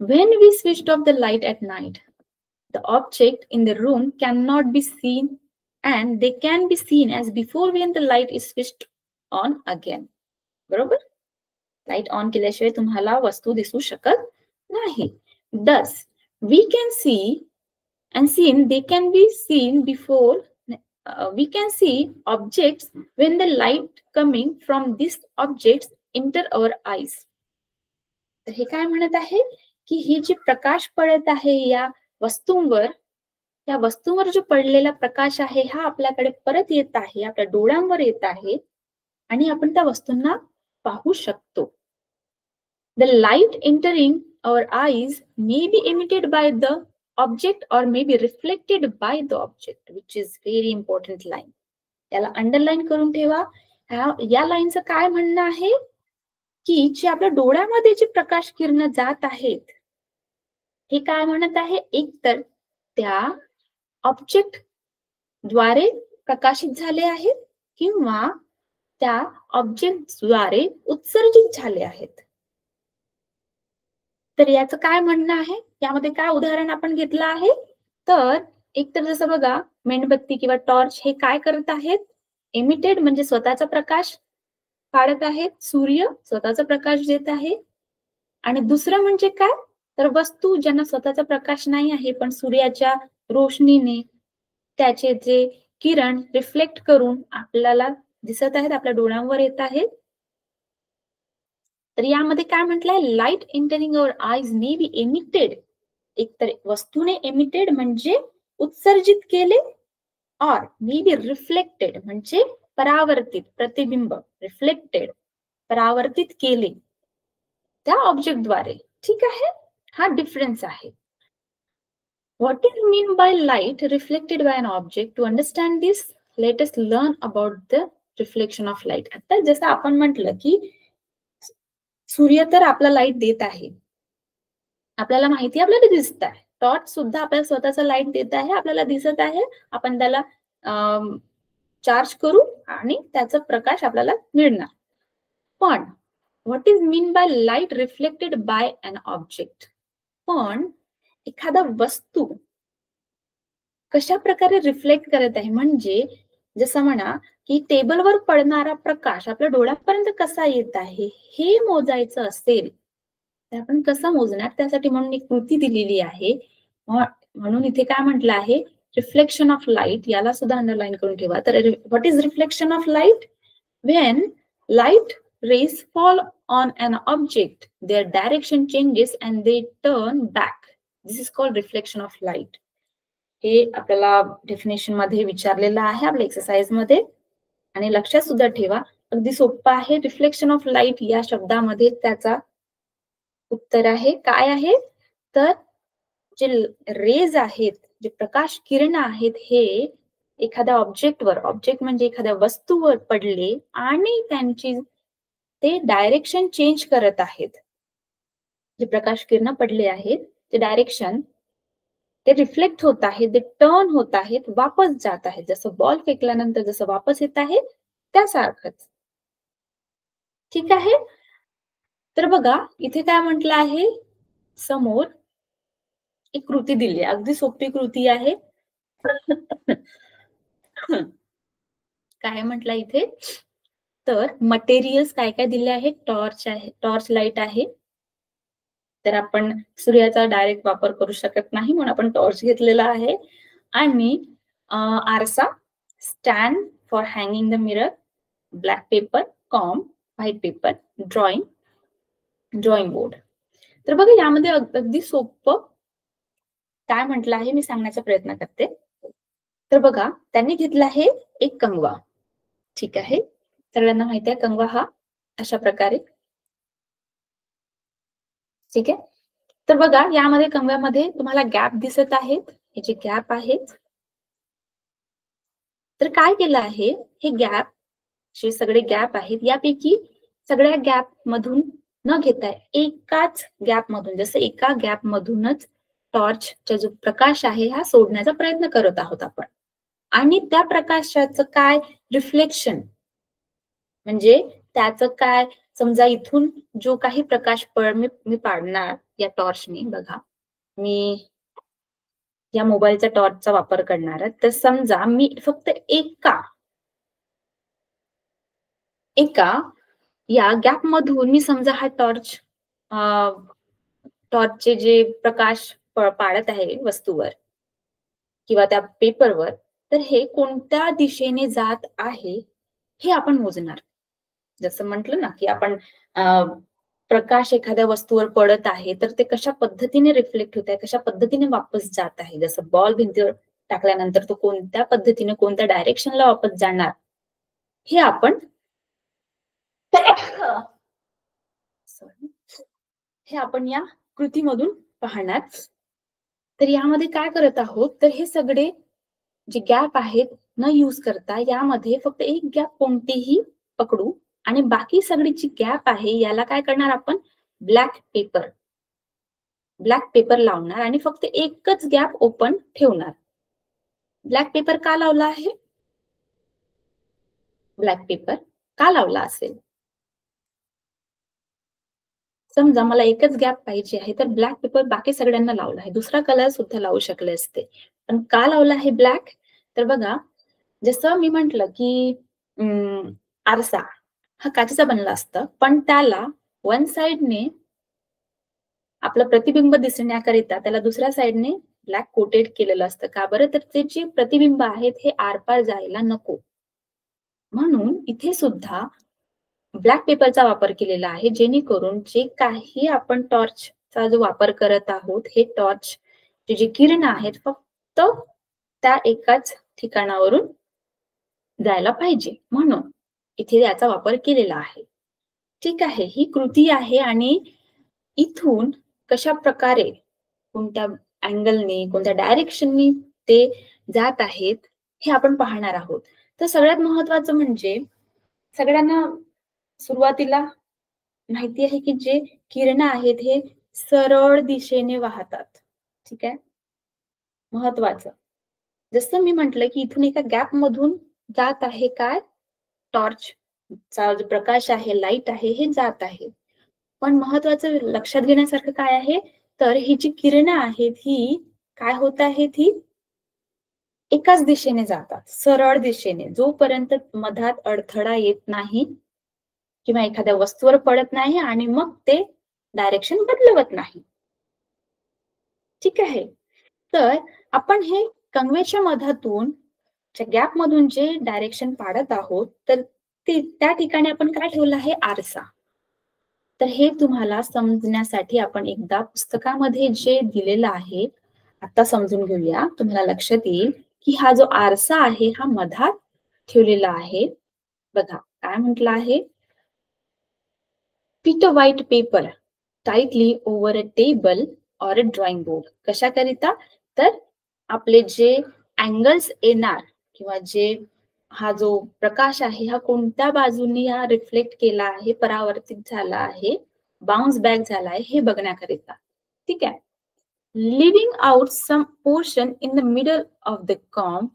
Speaker 1: When we switched off the light at night, the object in the room cannot be seen and they can be seen as before when the light is switched on again. बरोबर? लाईट ऑन केल्याशिवाय तुम्हाला वस्तू दिसू शकत नाही. Thus, we can see and seen they can be seen before we can see objects when the light coming from these objects enter our eyes. तर हे काय म्हणत आहे की ही जी प्रकाश पडत आहे या वस्तूंवर, त्या वस्तूंवर जो पडलेला प्रकाश आहे हा आपल्याकडे परत येत आहे, आपल्या डोळ्यांवर येत आहे आणि आपण त्या वस्तूंना पाहू शकतो. The light entering our eyes may be emitted by the object or may be reflected by the object, which is very important line. याला अंडरलाईन करून ठेवा. या लाईनचं काय म्हणणं आहे की जे आपल्या डोळ्यामध्ये जे प्रकाश किरण जात आहेत हे काय म्हणत आहे, एक तर त्या ऑब्जेक्ट द्वारे प्रकाशित झाले आहेत किंवा त्या ऑब्जेक्ट द्वारे उत्सर्जित झाले आहेत. तर याचं काय म्हणणं आहे, यामध्ये काय उदाहरण आपण घेतलं आहे, तर एक तर जसं बघा मेणबत्ती किंवा टॉर्च हे काय करत आहेत, एमिटेड म्हणजे स्वतःचा प्रकाश काढत आहेत, सूर्य स्वतःचा प्रकाश देत आहे. आणि दुसरं म्हणजे काय, तर वस्तू ज्यांना स्वतःचा प्रकाश नाही आहे पण सूर्याच्या रोशनीने त्याचे जे किरण रिफ्लेक्ट करून आपल्याला दिसत आहेत, आपल्या डोळ्यांवर येत आहेत. तर यामध्ये काय म्हटलंय, light entering our eyes may be emitted, एक तर वस्तूने एमिटेड म्हणजे उत्सर्जित केले, और मे बी रिफ्लेक्टेड म्हणजे परावर्तित, प्रतिबिंब, रिफ्लेक्टेड परावर्तित केले त्या ऑब्जेक्ट द्वारे. ठीक आहे, हा डिफरन्स आहे. What is mean by light reflected by an object? To understand this, let us learn about the reflection of light. आता जसं आपण म्हटलं की सूर्य तर आपला लाईट देत आहे, आपल्याला माहिती आपल्याला दिसत आहे. टॉर्च सुद्धा आपल्याला स्वतःचा लाईट देत आहे, आपल्याला दिसत आहे. आपण त्याला चार्ज करू आणि त्याचा प्रकाश आपल्याला मिळणार. पण what is mean by light reflected by an object? पण एखादा वस्तू कशा प्रकारे रिफ्लेक्ट करत आहे, म्हणजे जसं म्हणा की टेबलवर पडणारा प्रकाश आपल्या डोळ्यापर्यंत कसा येत आहे हे मोजायचं असेल तर आपण कसं मोजणार, त्यासाठी म्हणून एक कृती दिलेली आहे. म्हणून इथे काय म्हटलं आहे, रिफ्लेक्शन ऑफ लाईट, याला सुद्धा अंडरलाईन करून ठेवा. तर what is reflection of light? When light rays fall on an object, their direction changes and they turn back. This is called reflection of light. हे आपल्याला डेफिनेशन मध्ये विचारलेलं आहे आपल्या एक्सरसाइज मध्ये, आणि लक्षात सुद्धा ठेवा, अगदी सोपं आहे. रिफ्लेक्शन ऑफ लाईट या शब्दामध्ये त्याचा उत्तर आहे काय आहे, तर जे रेज आहेत, जे प्रकाश किरण आहेत, हे एखाद्या ऑब्जेक्टवर, ऑब्जेक्ट म्हणजे एखाद्या वस्तूवर पडले आणि त्यांची ते डायरेक्शन चेंज करत आहेत. जे प्रकाश किरण पडले आहेत ते डायरेक्शन, ते रिफ्लेक्ट होत आहेत, ते टर्न होत आहेत, वापस जात आहेत. जसं बॉल फेकल्यानंतर जसं वापस येत आहे त्यासारखंच. ठीक आहे, तर बघा इथे काय म्हटलं आहे, समोर एक कृती दिली आहे, अगदी सोपी कृती आहे. काय म्हटलं इथे, तर मटेरियल्स काय काय दिले आहेत, टॉर्च आहे, टॉर्च लाईट आहे, तर आपण सूर्याचा डायरेक्ट वापर करू शकत नाही म्हणून आपण टॉर्च घेतलेला आहे. आणि आरसा, stand, for hanging the mirror, black paper, com, white paper, drawing board. तर बघा यामध्ये अगदी सोपं काय म्हटलं आहे मी सांगण्याचा प्रयत्न करते. तर बघा त्यांनी घेतला आहे एक कंगवा. ठीक आहे, सगळ्यांना माहिती आहे कंगवा हा अशा प्रकारे. ठीक आहे, तर बघा यामध्ये कंगव्यामध्ये तुम्हाला गॅप दिसत आहेत, हे जे गॅप आहेत. तर काय केलं आहे, हे गॅप जे सगळे गॅप आहेत यापैकी सगळ्या गॅप मधून न घेता एकाच गॅप मधून, जसं एका गॅप मधूनच टॉर्चचा जो प्रकाश आहे हा सोडण्याचा प्रयत्न करत आहोत आपण. आणि त्या प्रकाशाचं काय रिफ्लेक्शन, म्हणजे त्याचं काय, समजा इथून जो काही प्रकाश मी पाडणार या टॉर्चने, बघा मी या मोबाईलच्या टॉर्चचा वापर करणार आहे, तर समजा मी फक्त एका या गॅप मधून मी समजा हा टॉर्चचे जे प्रकाश पाडत आहे वस्तूवर किंवा त्या पेपरवर, तर हे कोणत्या दिशेने जात आहे हे आपण मोजणार. जसं म्हटलं ना की आपण प्रकाश एखाद्या वस्तूवर पडत आहे तर ते कशा पद्धतीने रिफ्लेक्ट होत आहे, कशा पद्धतीने वापस जात आहे. जसं बॉल भिंतीवर टाकल्यानंतर तो कोणत्या पद्धतीने कोणत्या डायरेक्शनला वापस जाणार हे आपण या कृतीमधून पाहणार. तर यामध्ये काय करत आहोत, तर हे सगळे जे गॅप आहेत न यूज करता यामध्ये फक्त एक गॅप कोणतीही पकडू आणि बाकी सगळी जी गॅप आहे याला काय करणार आपण, ब्लॅक पेपर लावणार आणि फक्त एकच गॅप ओपन ठेवणार. ब्लॅक पेपर का लावला आहे, ब्लॅक पेपर का लावला असेल, समजा मला एकच गॅप पाहिजे आहे तर ब्लॅक पेपर बाकी सगळ्यांना लावला आहे, दुसरा कलर सुद्धा लावू शकले असते, पण का लावला आहे ब्लॅक. तर बघा जसं मी म्हंटल की आरसा हा काचेचा बनला असतं, पण त्याला वन साइडने आपलं प्रतिबिंब दिसण्याकरिता त्याला दुसऱ्या साइडने ब्लॅक कोटेड केलेलं असतं. का बरं, तर ते जे प्रतिबिंब आहेत हे आरपार जायला नको म्हणून इथे सुद्धा ब्लॅक पेपरचा वापर केलेला आहे, जेणेकरून जे काही आपण टॉर्चचा जो वापर करत आहोत, हे टॉर्च जे किरण आहेत फक्त त्या एकाच ठिकाणावरून जायला पाहिजे, म्हणून इथे याचा वापर केलेला आहे. ठीक आहे, ही कृती आहे आणि इथून कशा प्रकारे कोणत्या अँगलने कोणत्या डायरेक्शननी ते जात आहेत हे आपण पाहणार आहोत. तर सगळ्यात महत्वाचं म्हणजे सगळ्यांना सुरुवातीला माहिती आहे की जे किरण आहेत हे सरळ दिशेने वाहतात. ठीक आहे, महत्वाचं जसं मी म्हटलं की इथून एका गॅप मधून जात आहे काय, टॉर्चचा जो प्रकाश आहे, लाईट आहे, हे जात आहे. पण महत्वाचं लक्षात घेण्यासारखं काय आहे, तर ही जी किरणं आहेत ही काय होत आहेत, ही एकाच दिशेने जातात, सरळ दिशेने, जोपर्यंत मधात अडथळा येत नाही किंवा एखाद्या वस्तूवर पडत नाही आणि मग ते डायरेक्शन बदलवत नाही. ठीक आहे, तर आपण हे कंगवेच्या मधातून गॅप मधून जे डायरेक्शन पाडत आहोत, तर त्या ठिकाणी आपण काय ठेवलं आहे, आरसा. तर हे तुम्हाला समजण्यासाठी आपण एकदा पुस्तकामध्ये जे दिलेलं आहे आता समजून घेऊया. तुम्हाला लक्षात येईल की हा जो आरसा आहे हा मधात ठेवलेला आहे. बघा काय म्हटलं आहे, Put a white paper tightly over a table or a drawing board. कशाकरिता, तर आपले जे अँगल्स येणार किंवा जे हा जो प्रकाश आहे हा कोणत्या बाजूने हा रिफ्लेक्ट केला आहे, परावर्तित झाला आहे, बाउन्स बॅक झाला आहे हे बघण्याकरिता. ठीक आहे, leaving out some portion in the middle of the comb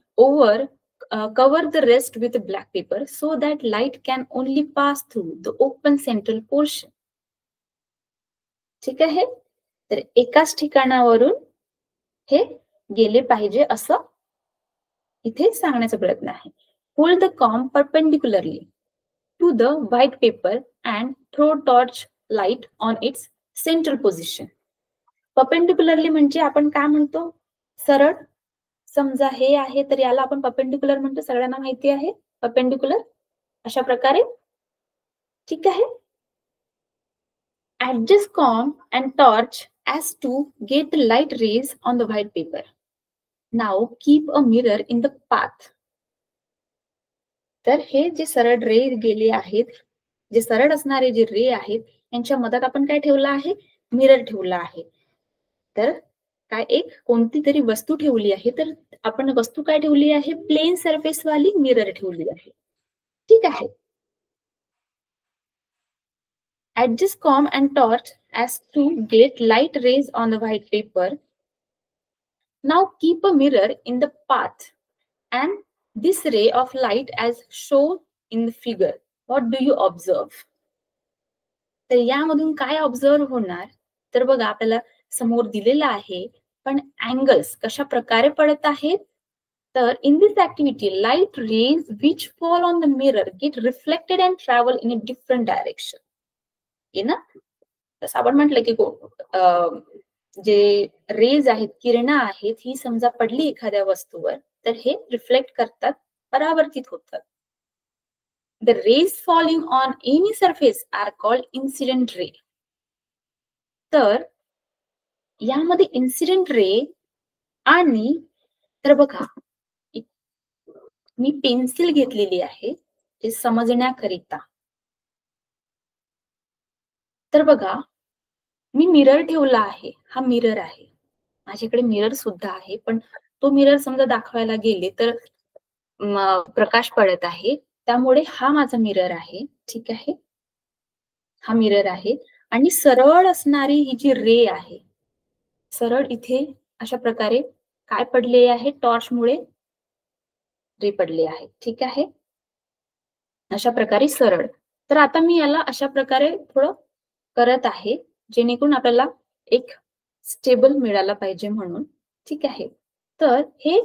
Speaker 1: cover the rest with black paper so that light can only pass through the open central portion. ठीक आहे, तर एकाच ठिकाणावरून हे गेले पाहिजे असं इथे सांगण्याचा प्रयत्न आहे. Pull the comb perpendicularly to the white paper and throw torch light on its central position. परपेंडिक्युलरली म्हणजे आपण काय म्हणतो, सरळ. समजा हे आहे तर याला आपण परपेंडिक्युलर म्हणतो, सगळ्यांना माहिती आहे. परपेंडिक्युलर अशा प्रकारे. ठीक आहे. Adjust comb and torch as to get light rays on the white paper. Now keep a mirror in the path. तर हे जे सरळ रे गेले आहेत, जे सरळ असणारे जे रे आहेत, यांच्या मधात आपण काय ठेवलं आहे? मिरर ठेवला आहे. तर काय एक कोणती तरी वस्तू ठेवली आहे, तर आपण वस्तू काय ठेवली आहे? प्लेन सरफेस वाली मिरर ठेवली आहे. ठीक आहे. Adjust comb and torch as to get light rays on the white paper. Now keep a mirror in the path and this ray of light as shown in the figure. What do you observe? तर यामधून काय ऑब्झर्व होणार? तर बघा आपल्याला समोर दिलेलं आहे, पण अँगल्स कशा प्रकारे पडत आहेत? तर in this activity light rays which fall on the mirror gate reflected and travel in a different direction. ये ना, तसं आपण म्हटलं की जे रेज आहेत, किरणं आहेत, ही समजा पडली एखाद्या वस्तूवर, तर हे रिफ्लेक्ट करतात, परावर्तित होतात. The rays falling on any surface are called incident ray. तर यामध्ये इन्सिडेंट रे आणि तर बघा मी पेन्सिल घेतलेली आहे ते समजण्याकरिता. तर बघा मी मिरर ठेवला आहे, हा मिरर आहे, माझ्याकडे मिरर सुद्धा आहे, पण तो मिरर समजा दाखवायला गेले तर प्रकाश पडत आहे, त्यामुळे हा माझा मिरर आहे. ठीक आहे, हा मिरर आहे आणि सरळ असणारी ही जी रे आहे, सरळ इथे अशा प्रकारे काय पडले आहे? टॉर्च मुळे रे पडले आहे. ठीक आहे, अशा प्रकारे सरळ. तर आता मी याला अशा प्रकारे थोडं करत आहे, जेणेकरून आपल्याला एक स्टेबल मिळाला पाहिजे म्हणून. ठीक आहे, तर हे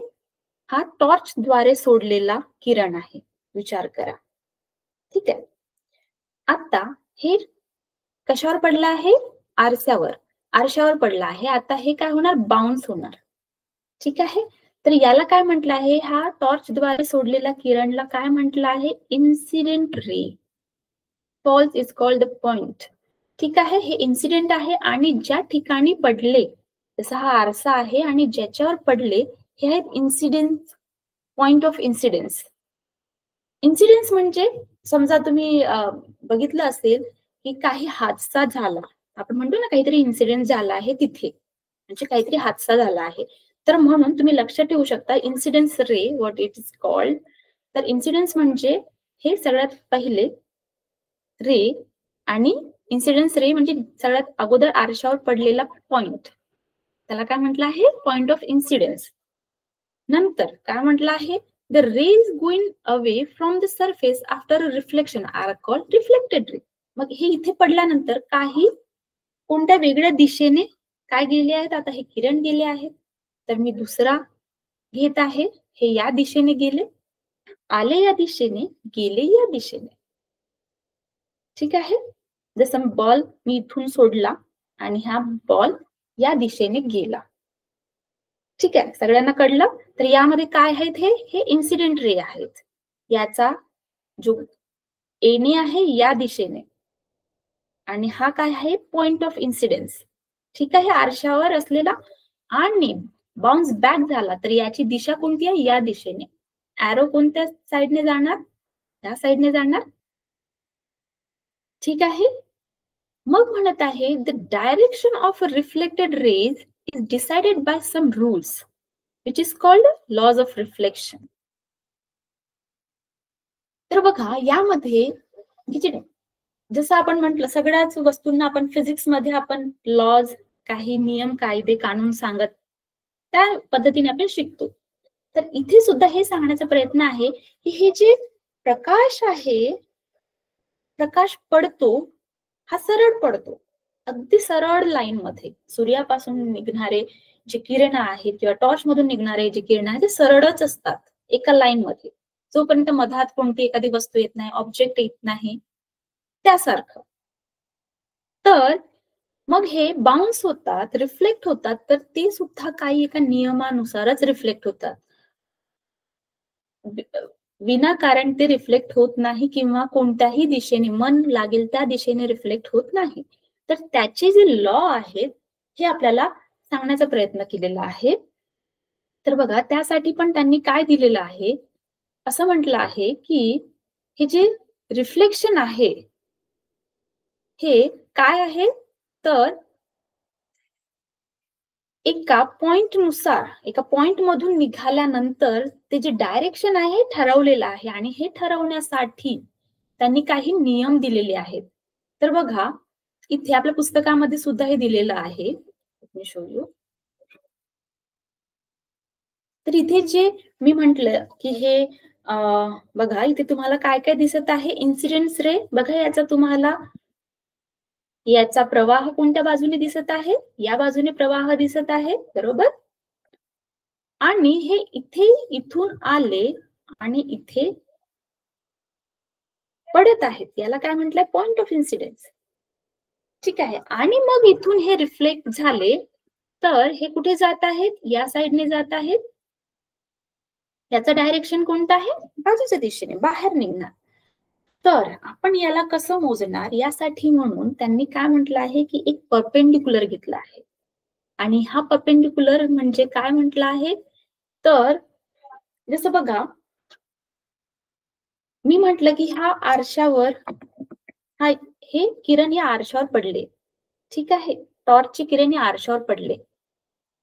Speaker 1: हा टॉर्च द्वारे सोडलेला किरण आहे, विचार करा. ठीक आहे, आता हे कशावर पडला आहे? आरशावर. आरशावर पडला आहे. आता हे काय होणार? बाउन्स होणार. ठीक आहे, तर याला काय म्हटलं आहे? हा टॉर्च द्वारे सोडलेला किरणला काय म्हटलं आहे? Incident ray. Falls is called the point. ठीक आहे, हे इन्सिडेंट आहे आणि ज्या ठिकाणी पडले, जसा हा आरसा आहे आणि ज्याच्यावर पडले, हे आहेत incidence, point of incidence. Incidence म्हणजे समजा तुम्ही बघितलं असेल की काही हादसा झाला, आपण म्हणतो ना काहीतरी इन्सिडेंट झाला आहे तिथे, म्हणजे काहीतरी हादसा झाला आहे, तर म्हणून तुम्ही लक्षात ठेवू शकता incidence ray, what it is called. तर इन्सिडेन्स म्हणजे हे सगळ्यात पहिले रे आणि इन्सिडेन्स रे म्हणजे सगळ्यात अगोदर आरशावर पडलेला पॉइंट, त्याला काय म्हटलं आहे? Point of incidence. नंतर काय म्हटलं आहे? The rays going away from the surface after a reflection are called reflected ray. मग हे इथे पडल्यानंतर काही कोणत्या वेगळ्या दिशेने काय गेले आहेत? आता हे किरण गेले आहेत, तर मी दुसरा घेत आहे, हे या दिशेने गेले, आले या दिशेने, गेले या दिशेने. ठीक आहे, जसं बॉल मी इथून सोडला आणि हा बॉल या दिशेने गेला. ठीक आहे, सगळ्यांना कळलं? तर यामध्ये काय आहेत? हे इन्सिडेंट रे आहेत. याचा जो येणे आहे या दिशेने आणि हा काय आहे? Point of incidence. ठीक आहे, आरशावर असलेला आणि बाउन्स बॅक झाला, तर याची दिशा कोणती आहे? या दिशेने. ॲरो कोणत्या साइडने जाणार? या साइडने जाणार. ठीक आहे, मग म्हणत आहे the direction of reflected raise is decided by some rules which is called laws of reflection. तर बघा यामध्ये जसं आपण म्हटलं सगळ्याच वस्तूंना आपण फिजिक्स मध्ये आपण लॉज, काही नियम, कायदे, कानून सांगत त्या पद्धतीने आपण शिकतो. तर इथे सुद्धा हे सांगण्याचा प्रयत्न आहे की हे जे प्रकाश आहे, प्रकाश पडतो हा सरळ पडतो, अगदी सरळ लाईन मध्ये. सूर्यापासून निघणारे जे किरण आहेत किंवा टॉर्च मधून निघणारे जे किरण आहेत ते सरळच असतात एका लाईन मध्ये, जोपर्यंत मधात कोणती एखादी वस्तू येत नाही, ऑब्जेक्ट येत नाही, त्यासारखं. तर मग हे बाउन्स होतात, रिफ्लेक्ट होतात, तर ते सुद्धा काही एका नियमानुसारच रिफ्लेक्ट होतात. विनाकारण ते रिफ्लेक्ट होत नाही किंवा कोणत्याही दिशेने मन लागेल त्या दिशेने रिफ्लेक्ट होत नाही. तर त्याचे जे लॉ आहेत हे आपल्याला सांगण्याचा प्रयत्न केलेला आहे. तर बघा त्यासाठी पण त्यांनी काय दिलेलं आहे, असं म्हटलं आहे की हे जे रिफ्लेक्शन आहे हे काय आहे, तर एका पॉइंट नुसार, एका पॉइंट मधून निघाल्यानंतर ते जे डायरेक्शन आहे ठरवलेलं आहे आणि हे ठरवण्यासाठी त्यांनी काही नियम दिलेले आहेत. तर बघा इथे आपल्या पुस्तकामध्ये सुद्धा हे दिलेलं आहे. Me show you. तर इथे जे मी म्हटलं की हे बघा इथे तुम्हाला काय काय दिसत आहे, इन्सिडेंट्स रे. बघा याचा तुम्हाला याचा प्रवाह कोणत्या बाजूने दिसत आहे, या बाजूने प्रवाह दिसत आहे, बरोबर. आणि हे इथे इथून आले आणि इथे पडत आहेत, याला काय म्हटलंय, पॉइंट ऑफ इन्सिडेंस. ठीक आहे. आणि मग इथून हे रिफ्लेक्ट झाले तर हे कुठे जात आहेत, या साइडने जात आहेत. याचं डायरेक्शन कोणतं आहे, बाजूच्या दिशेने बाहेर निघणार. तर आपण याला कसं मोजणार, यासाठी म्हणून त्यांनी काय म्हटलं आहे की एक परपेंडिक्युलर घेतला आहे. आणि हा परपेंडिक्युलर म्हणजे काय म्हटलं आहे, तर जसं बघा मी म्हटलं की हा आरशावर हे किरण या आरशावर पडले. ठीक आहे, टॉर्चचे किरण या आरशावर पडले.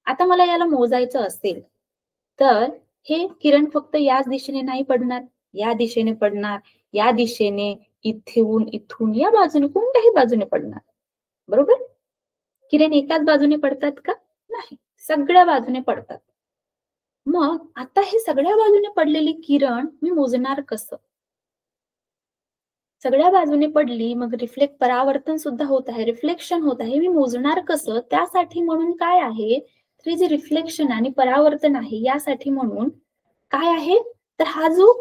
Speaker 1: आता मला याला मोजायचं असेल तर हे किरण फक्त याच दिशेने नाही पडणार, या दिशेने पडणार, या दिशेने, इथून इथून या बाजूने, कोणत्याही बाजूने पडणार, बरोबर. किरण एकाच बाजूने पडतात का, नाही, सगळ्या बाजूने पडतात. मग आता हे सगळ्या बाजूने पडलेली किरण मी मोजणार कसं, सगळ्या बाजूने पडली, मग रिफ्लेक्ट परावर्तन सुद्धा होत आहे, रिफ्लेक्शन होत आहे, मी मोजणार कसं. त्यासाठी म्हणून काय आहे, तर जे रिफ्लेक्शन आणि परावर्तन आहे यासाठी म्हणून काय आहे, तर हा जो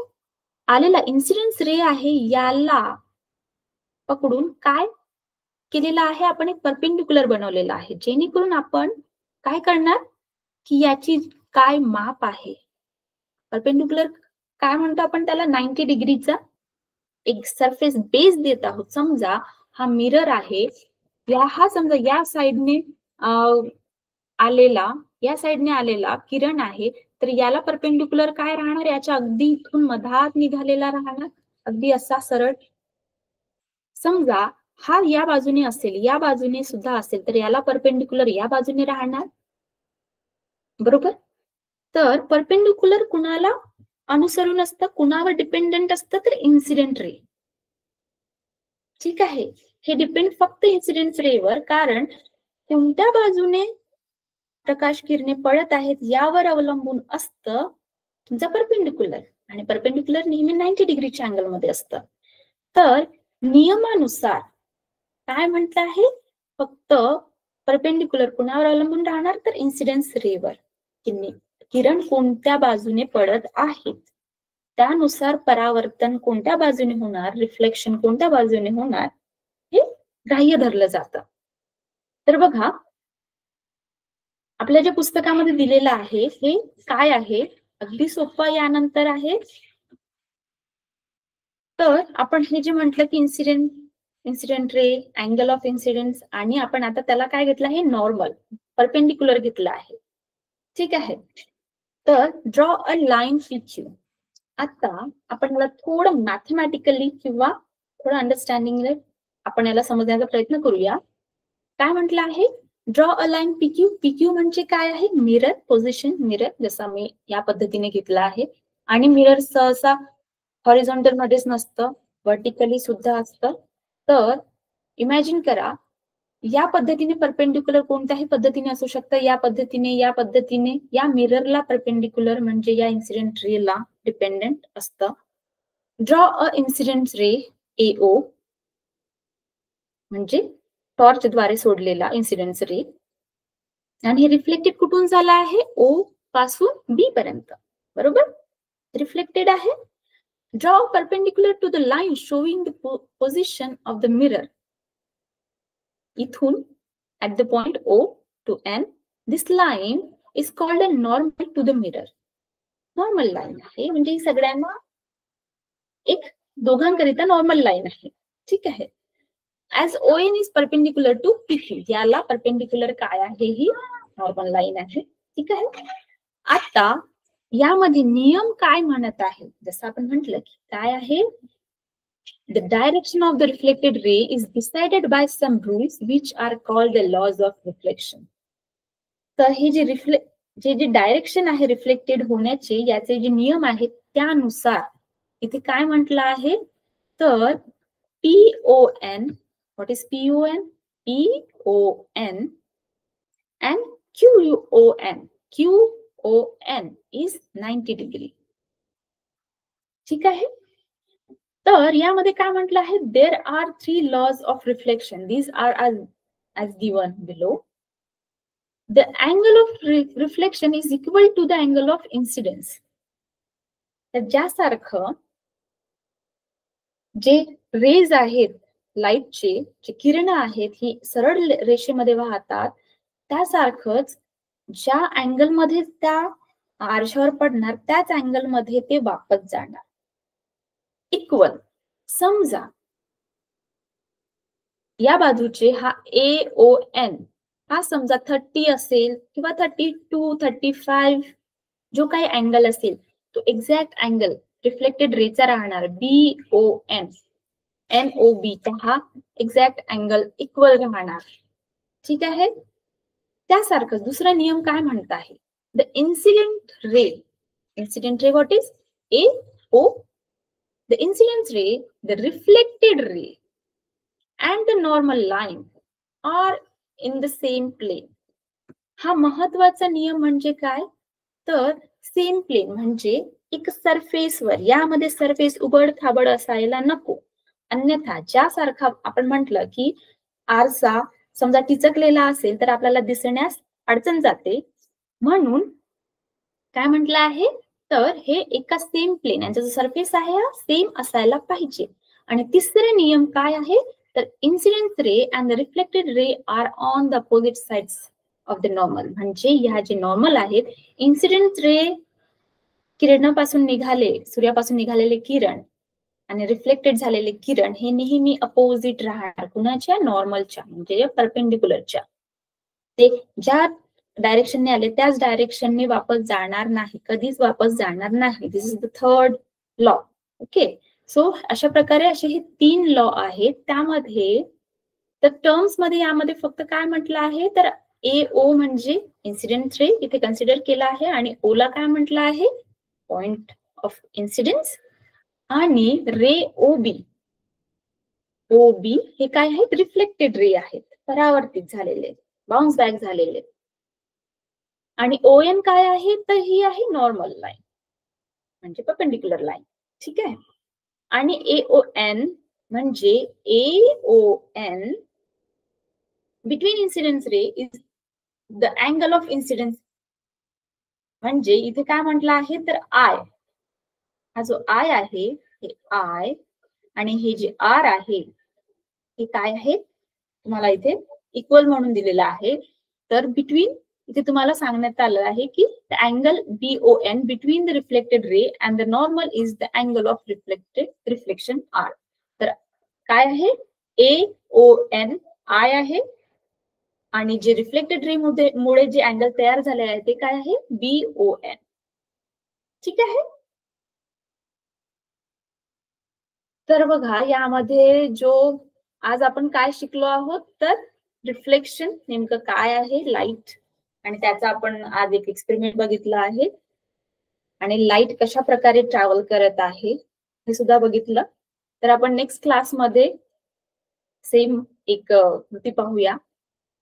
Speaker 1: आलेला इन्सिडेंस रे आहे याला पकडून काय केलेला आहे, आपण एक परपेंडिक्युलर बनवलेला आहे, जेणेकरून आपण काय करणार की याची काय माप आहे. परपेंडिक्युलर काय म्हणतो आपण त्याला, 90 डिग्रीचा एक सरफेस बेस देत आहोत. समजा हा मिरर आहे, हा समजा या साइडने आलेला, या साइडने आलेला किरण आहे, तर याला परपेंडिक्युलर काय राहणार, याच्या अगदी इथून मधात निघालेला राहणार, अगदी असा सरळ. समजा हा या बाजूने असेल, या बाजूने सुद्धा असेल, तर याला परपेंडिक्युलर या बाजूने राहणार, बरोबर. तर परपेंडिक्युलर कुणाला अनुसरून असतं, कुणावर डिपेंडंट असतं, तर इन्सिडेंट रे. ठीक आहे, हे डिपेंड फक्त इन्सिडेंट रेवर, कारण कोणत्या बाजूने प्रकाश किरणे पडत आहेत यावर अवलंबून असतं तुमचा परपेंडिक्युलर. आणि परपेंडिक्युलर नेहमी 90 डिग्रीच्या अँगल मध्ये असतं. तर नियमानुसार काय म्हटलं आहे, फक्त परपेंडिक्युलर कुणावर अवलंबून राहणार, तर इन्सिडेंस रेवर, किरण कोणत्या बाजूने पडत आहेत त्यानुसार परावर्तन कोणत्या बाजूने होणार, रिफ्लेक्शन कोणत्या बाजूने होणार, हे ग्राह्य धरलं जातं. तर बघा आपल्या ज्या पुस्तकामध्ये दिलेलं आहे हे काय आहे, अगदी सोपं यानंतर आहे. तर आपण हे जे म्हटलं की incident ray, angle of incidence, आणि आपण आता त्याला काय घेतलं आहे, नॉर्मल परपेंडिक्युलर घेतलं आहे. ठीक आहे, तर ड्रॉ अ लाईन PQ. आता आपण याला थोडं मॅथमॅटिकली किंवा थोडं अंडरस्टँडिंग आपण याला समजण्याचा प्रयत्न करूया. काय म्हटलं आहे, draw a line PQ. PQ म्हणजे काय आहे, मिरर पोझिशन, मिरर जसं मी या पद्धतीने घेतला आहे. आणि मिरर सहसा हॉरिझॉन्टल मध्येच नसतं, व्हर्टिकली सुद्धा असतं. तर इमॅजिन करा या पद्धतीने परपेंडिक्युलर कोणत्याही पद्धतीने असू शकतं, या पद्धतीने, या पद्धतीने, या मिररला परपेंडिक्युलर म्हणजे या इन्सिडेंट रेला डिपेंडेंट असतं. Draw a incident ray AO म्हणजे टॉर्च द्वारे सोडलेला इन्सिडेंट रे, आणि हे रिफ्लेक्टेड कुठून झाला आहे, O पासून B पर्यंत, बरोबर. रिफ्लेक्टेड आहे. Draw perpendicular to the line showing the position of the mirror. इथून at the point O to N, this line is called a normal to the mirror. Normal line आहे, म्हणजे सगळ्यांना एक दोघांकरिता नॉर्मल लाईन आहे. ठीक आहे. As ON is perpendicular to PQ, याला परपेंडिक्युलर काय आहे, ही नॉर्मल लाईन आहे. ठीक आहे. आता यामध्ये नियम काय म्हणत आहे, जसं आपण म्हटलं की काय आहे, the direction of the reflected ray is decided by some rules which are called the laws of reflection. तर हे जे डायरेक्शन आहे रिफ्लेक्टेड होण्याचे, याचे जे नियम आहेत त्यानुसार इथे काय म्हटलं आहे, तर PON, what is PON? PON and QON is 90 degree. ठीक आहे. तर यामध्ये काय म्हटलं आहे, there are 3 laws of reflection, these are as given below. The angle of reflection is equal to the angle of incidence. तर ज्यासारखं जे रेज आहेत लाईटचे, जे किरण आहेत ही सरळ रेषेमध्ये वाहतात, त्यासारखंच ज्या अँगल मध्ये त्या आरशावर पडणार त्याच अँगल मध्ये ते वापस जाणार. इक्वल. समजा या बाजूचे हा AON हा समजा 30 असेल किंवा 32, 35 जो काही अँगल असेल तो एक्झॅक्ट अँगल रिफ्लेक्टेड रेचा राहणार BON. NOB चा हा एक्झॅक्ट अँगल इक्वल राहणार. ठीक आहे. त्यासारखं दुसरा नियम काय म्हणत आहे, the incident ray what is AO, the incident ray, the reflected ray and the normal line are in the same plane. हा महत्वाचा नियम म्हणजे काय, तर सेम प्लेन म्हणजे एक सरफेसवर, यामध्ये सरफेस उबड खाबड असायला नको. अन्यथा ज्यासारखा आपण म्हटलं की आरसा समजा टिचकलेला असेल तर आपल्याला दिसण्यास अडचण जाते, म्हणून काय म्हटलं आहे, तर हे एका सेम प्लेन, यांचा जो सरफेस आहे हा सेम असायला पाहिजे. आणि तिसरे नियम काय आहे, तर incident ray and the reflected ray are on the opposite sides of the normal. म्हणजे ह्या जे नॉर्मल आहेत, इन्सिडेंट रे किरणापासून निघाले, सूर्यापासून निघालेले किरण आणि रिफ्लेक्टेड झालेले किरण हे नेहमी अपोजिट राहणार, कुणाच्या, नॉर्मलच्या, म्हणजे परपेंडिक्युलरच्या. ते ज्या डायरेक्शनने आले त्याच डायरेक्शनने वापस जाणार नाही, कधीच वापस जाणार नाही. This is the third law. Okay. So अशा प्रकारे असे हे 3 लॉ आहेत. त्यामध्ये तर टर्म्स मध्ये यामध्ये फक्त काय म्हटलं आहे, तर AO म्हणजे इन्सिडेंट रे इथे कन्सिडर केला आहे, आणि O ला काय म्हटलं आहे, पॉइंट ऑफ इन्सिडेंस, आणि रे OB हे काय आहेत, रिफ्लेक्टेड रे आहेत, परावर्तित झालेले, बाउन्स बॅक झालेले. आणि ON काय आहे, तर ही आहे नॉर्मल लाईन म्हणजे परपेंडिक्युलर लाईन. ठीक आहे. आणि AON म्हणजे AON between incidence ray is the angle of incidence. म्हणजे इथे काय म्हटलं आहे, तर I, हा जो I आहे हे I, आणि हे जे R आहे हे काय आहे, तुम्हाला इथे इक्वल म्हणून दिलेलं आहे. तर बिटवीन, इथे तुम्हाला सांगण्यात आलं आहे की the angle BON between the reflected ray and the normal is the angle of reflection R. तर काय आहे, AON I आहे, आणि जे रिफ्लेक्टेड रे मुळे जे अँगल तयार झाले आहे ते काय आहे, BON. ठीक आहे. तर बघा यामध्ये जो आज आपण काय शिकलो आहोत, तर रिफ्लेक्शन नेमकं काय आहे, लाईट, आणि त्याचा आपण आज एक एक्सपेरिमेंट बघितला आहे, आणि लाईट कशा प्रकारे ट्रॅव्हल करत आहे हे सुद्धा बघितलं. तर आपण नेक्स्ट क्लासमध्ये सेम एक कृती पाहूया.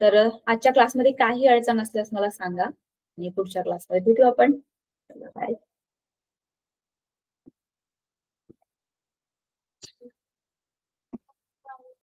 Speaker 1: तर आजच्या क्लासमध्ये काही अडचण असल्यास मला सांगा, आणि पुढच्या क्लासमध्ये भेटू आपण. बाय.